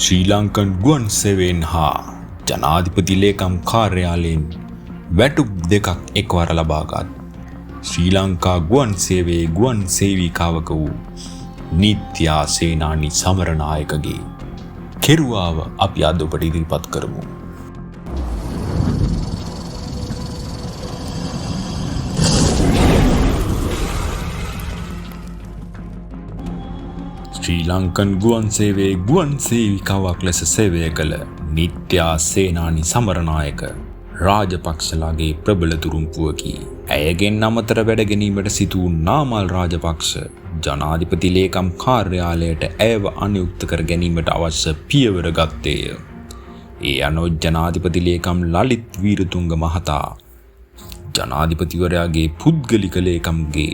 ශ්‍රී Lankan ගුවන් සේවයෙන් හා ජනාධිපති ලේකම් කාර්යාලයෙන් වැටුප් දෙකක් එක්වර ලබාගත් ශ්‍රී ලංකා ගුවන් සේවයේ ගුවන් සේවිකාවක වූ නිත්‍යා සේනානි සමරනායකගේ කෙරුවාව අපි අද ඔබට ඉදිරිපත් කරමු. ශ්‍රී ලංකන් ගුවන් සේවයේ ගුවන් සේවිකාවක් ලෙස සේවය කළ නිත්‍යා සේනානි සමරනායක රාජපක්ෂලාගේ ප්‍රබල තුරුම්පුවකි. ඇයගෙන් අමතර වැඩ ගැනීමට සිදු වූ නාමල් රාජපක්ෂ ජනාධිපති ලේකම් කාර්යාලයට ඇයව අනුයුක්ත කර ගැනීමට අවශ්‍ය පියවර ගත්තේය. ඒ අනුව ජනාධිපති ලේකම් ලලිත් වීරතුංග මහතා ජනාධිපතිවරයාගේ පුද්ගලික ලේකම්ගේ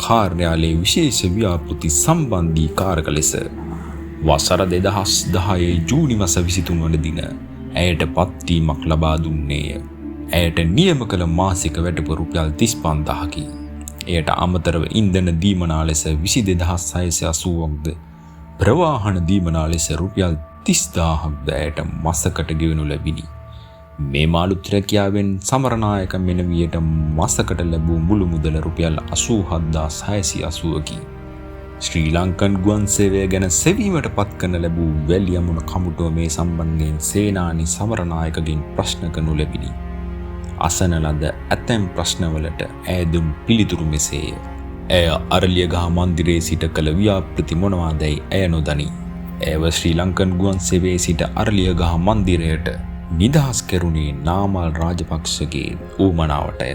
කාර්යාලයේ විශේෂ ව්‍යාපෘති සම්බන්ධී කාරක ලෙස වසර 2010 ජූනි මාස 23 වන දින ඇයට පත්වීමක් ලබා දුන්නේය. ඇයට නියම කළ මාසික වැටුප රුපියල් 35000කි. එයට අමතරව ඉන්ධන දීමනා ලෙස 22680ක්ද ප්‍රවාහන දීමනා ලෙස රුපියල් 30000ක්ද ඇයට මාසකට ගෙවනු ලැබිනි. මේ මාළුත් රැකියාවෙන් සමරනායක මෙනවියට මාසකට ලැබූ මුළු මුදල රුපියල් 87680කි. ශ්‍රී ලංකන් ගුවන් සේවය ගැන සෙවීමට පත් කරන ලැබූ වැලියමුණ කමුටුව මේ සම්බන්ධයෙන් සේනානි සමරනායකගෙන් ප්‍රශ්න කරනු ලැබිනි. අසන ලද ඇතැම් ප්‍රශ්නවලට ඇය දුන් පිළිතුරු මෙසේය. ඇය අරලියගහ මන්දිරයේ සිට කළ ව්‍යාපෘති මොනවාදැයි ඇය නොදනී. ඇයව ශ්‍රී ලංකන් ගුවන් සේවයේ සිට අරලියගහ මන්දිරයට නිදහස් කෙරුණේ නාමල් රාජපක්ෂගේ ඌමනාවටය.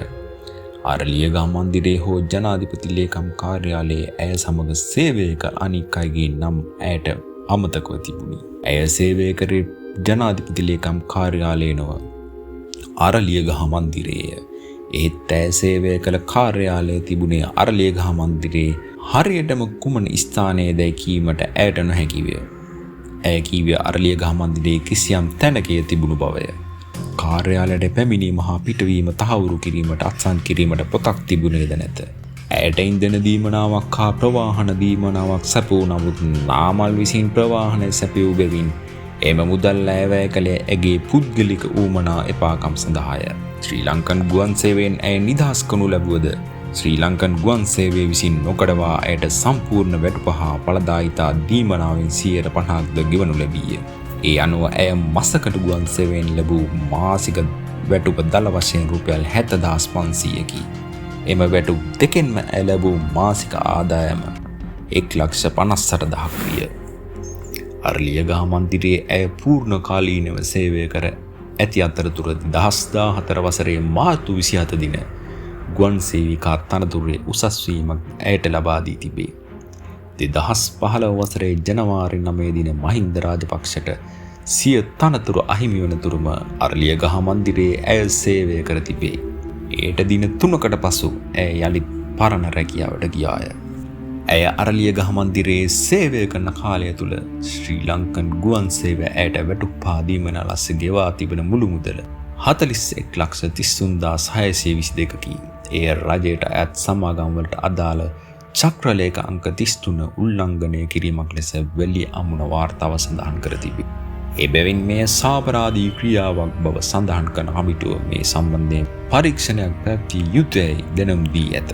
අරලියගහ මන්දිරයේ හෝ ජනාධිපති ලේකම් කාර්යාලයේ ඇය සමග සේවය කළ අනික් අයගේ නම් ඇයට අමතකව තිබුණි. ඇය සේවය කරේ ජනාධිපති ලේකම් කාර්යාලයේ නොව අරලියගහ මන්දිරයේය. ඒත් ඇය සේවය කළ කාර්යාලය තිබුණේ අරලියගහ මන්දිරයේ හරියටම කුමන ස්ථානයේදැයි කීමට ඇයට නොහැකි විය. ඇය කීවේ අරලියගහ මන්දිරයේ කිසියම් තැනක තිබුණු බවය. කාර්යාලයට පැමිණීම හා පිටවීම තහවුරු කිරීමට අත්සන් කිරීමට පොතක් තිබුණේද නැත. ඇයට ඉන්ධන දීමනාවක් හා ප්‍රවාහන දීමනාවක් සැපවූ නමුත් නාමල් විසින් ප්‍රවාහන සැපයූ බැවින් එම මුදල් ඇය වැය කළේ ඇගේ පුද්ගලික ඌමනා එපාකම් සඳහාය. ශ්‍රී ලංකන් ගුවන් සේවයෙන් ඇය නිදහස් කරනු ලැබුවද ශ්‍රී ලංකන් ගුවන් සේවය විසින් නොකඩවා ඇයට සම්පූර්ණ වැටුප හා ඵලදායිතා දීමනාවෙන් 50%ක්ද ගෙවනු ලැබීය. ඒ අනුව ඇය මාසකට ගුවන් සේවයෙන් ලැබූ මාසික වැටුප දල වශයෙන් රුපියල් 70500කි. එම වැටුප් දෙකෙන්ම ඇය ලැබූ මාසික ආදායම 1,58,000ක් විය. අරලියගහ මන්දිරයේ ඇය පූර්ණ කාලීනව සේවය කර ඇති අතරතුර 2014 වසරේ මාර්තු 27 දින ගුවන් සේවිකා තනතුරේ උසස් වීමක් ඇයට ලබා දී තිබේ. 2015 වසරේ ජනවාරි 9 දින මහින්ද රාජපක්ෂට සිය තනතුර අහිමි වන තුරුම අරලියගහ මන්දිරයේ ඇය සේවය කර තිබේ. ඒට දින 3කට පසු ඇය යළිත් පරණ රැකියාවට ගියාය. ඇය අරලියගහ මන්දිරයේ සේවය කරන කාලය තුල ශ්‍රී ලංකන් ගුවන් සේවය ඇයට වැටුප් දීමන ලෙස ගෙවා තිබෙන මුළු මුදල 41,33,622කි. එය රජයට අයත් සමාගම් වලට අදාළ චක්‍රලේඛ අංක 33 උල්ලංඝනය කිරීමක් ලෙස වැලි අමුණ වාර්තාව සඳහන් කර තිබේ. එබැවින් මේ සාපරාධී ක්‍රියාවක් බව සඳහන් කරන කමිටුව මේ සම්බන්ධයෙන් පරීක්ෂණයක් පැවැත්විය යුතුයයි දැනුම් දී ඇත.